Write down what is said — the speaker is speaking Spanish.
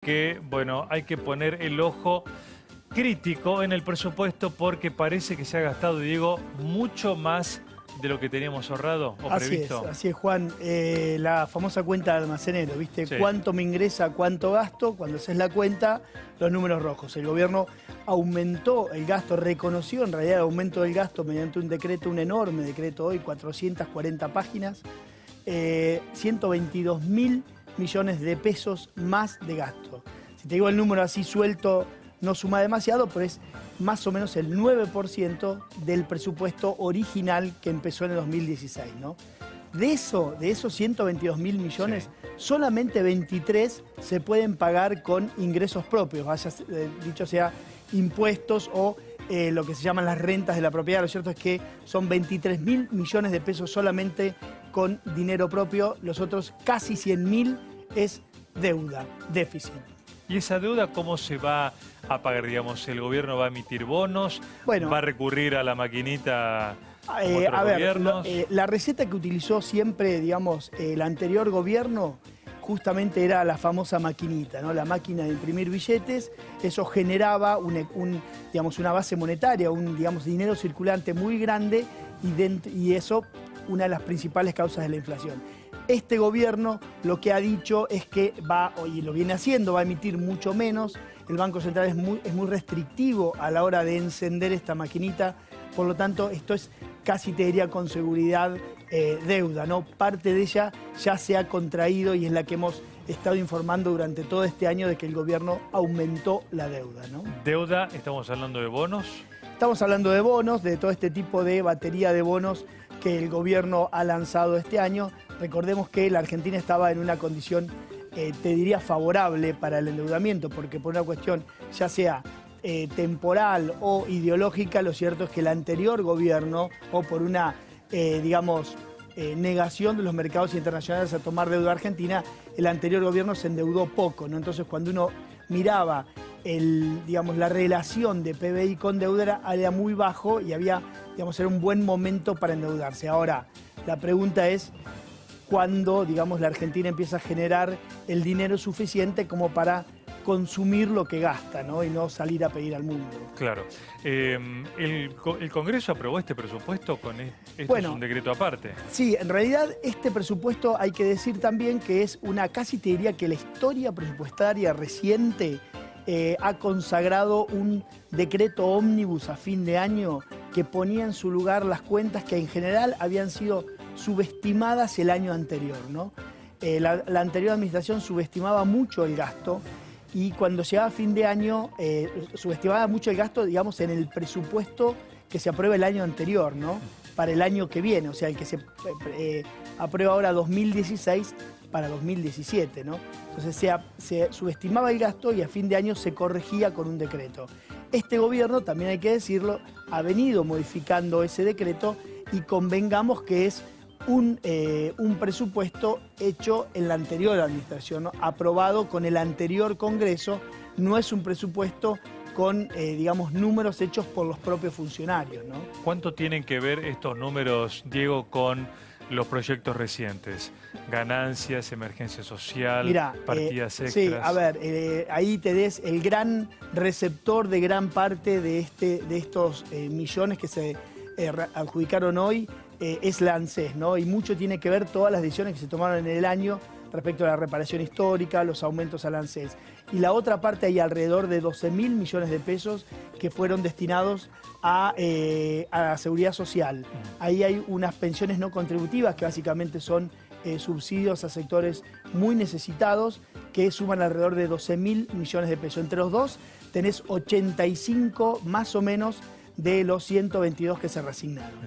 que, bueno, hay que poner el ojo crítico en el presupuesto porque parece que se ha gastado, Diego, mucho más de lo que teníamos ahorrado o previsto. Así es, Juan. La famosa cuenta de almacenero, ¿viste? Sí. ¿Cuánto me ingresa, cuánto gasto? Cuando haces la cuenta, los números rojos. El gobierno aumentó el gasto, reconoció en realidad el aumento del gasto mediante un decreto, un enorme decreto hoy, 440 páginas, 122.000 millones de pesos más de gasto. Si te digo el número así suelto, no suma demasiado, pero es más o menos el 9% del presupuesto original que empezó en el 2016, ¿no? De esos 122.000 millones, sí, solamente 23 se pueden pagar con ingresos propios, dicho sea impuestos o lo que se llaman las rentas de la propiedad. Lo cierto es que son 23.000 millones de pesos solamente con dinero propio, los otros casi 100.000 es deuda, déficit. ¿Y esa deuda cómo se va a pagar? Digamos, ¿el gobierno va a emitir bonos? Bueno, ¿va a recurrir a la maquinita como otros gobiernos? La receta que utilizó siempre, digamos, el anterior gobierno justamente era la famosa maquinita, ¿no? La máquina de imprimir billetes. Eso generaba digamos, una base monetaria, digamos, dinero circulante muy grande y eso una de las principales causas de la inflación. Este gobierno lo que ha dicho es que y lo viene haciendo, va a emitir mucho menos. El Banco Central es muy restrictivo a la hora de encender esta maquinita. Por lo tanto, esto es casi, te diría, con seguridad deuda, ¿no? Parte de ella ya se ha contraído y es la que hemos estado informando durante todo este año de que el gobierno aumentó la deuda, ¿no? ¿Deuda? ¿Estamos hablando de bonos? Estamos hablando de bonos, de todo este tipo de batería de bonos que el gobierno ha lanzado este año. Recordemos que la Argentina estaba en una condición, te diría, favorable para el endeudamiento, porque por una cuestión ya sea temporal o ideológica, lo cierto es que el anterior gobierno, o por una, digamos, negación de los mercados internacionales a tomar deuda argentina, el anterior gobierno se endeudó poco, ¿no? Entonces, cuando uno miraba digamos, la relación de PBI con deuda era muy bajo y había, digamos, era un buen momento para endeudarse. Ahora, la pregunta es cuándo, digamos, la Argentina empieza a generar el dinero suficiente como para consumir lo que gasta, ¿no? Y no salir a pedir al mundo. Claro. ¿El Congreso aprobó este presupuesto? Esto es un decreto aparte. Sí, en realidad este presupuesto hay que decir también que es casi te diría que la historia presupuestaria reciente ha consagrado un decreto ómnibus a fin de año que ponía en su lugar las cuentas que en general habían sido subestimadas el año anterior, ¿no? La anterior administración subestimaba mucho el gasto y cuando llegaba a fin de año subestimaba mucho el gasto, digamos, en el presupuesto que se aprueba el año anterior, ¿no? Para el año que viene, o sea, el que se aprueba ahora 2016 para 2017, ¿no? Entonces se subestimaba el gasto y a fin de año se corregía con un decreto. Este gobierno, también hay que decirlo, ha venido modificando ese decreto y convengamos que es un presupuesto hecho en la anterior administración, ¿no? Aprobado con el anterior Congreso, no es un presupuesto con, digamos, números hechos por los propios funcionarios, ¿no? ¿Cuánto tienen que ver estos números, Diego, con los proyectos recientes? Ganancias, emergencia social, partidas extras. Sí, a ver, ahí te des el gran receptor de gran parte de estos millones que se adjudicaron hoy, es la ANSES, ¿no? Y mucho tiene que ver todas las decisiones que se tomaron en el año respecto a la reparación histórica, los aumentos al ANSES. Y la otra parte, hay alrededor de 12.000 millones de pesos que fueron destinados a la seguridad social. Ahí hay unas pensiones no contributivas que básicamente son subsidios a sectores muy necesitados que suman alrededor de 12.000 millones de pesos. Entre los dos tenés 85 más o menos de los 122 que se reasignaron.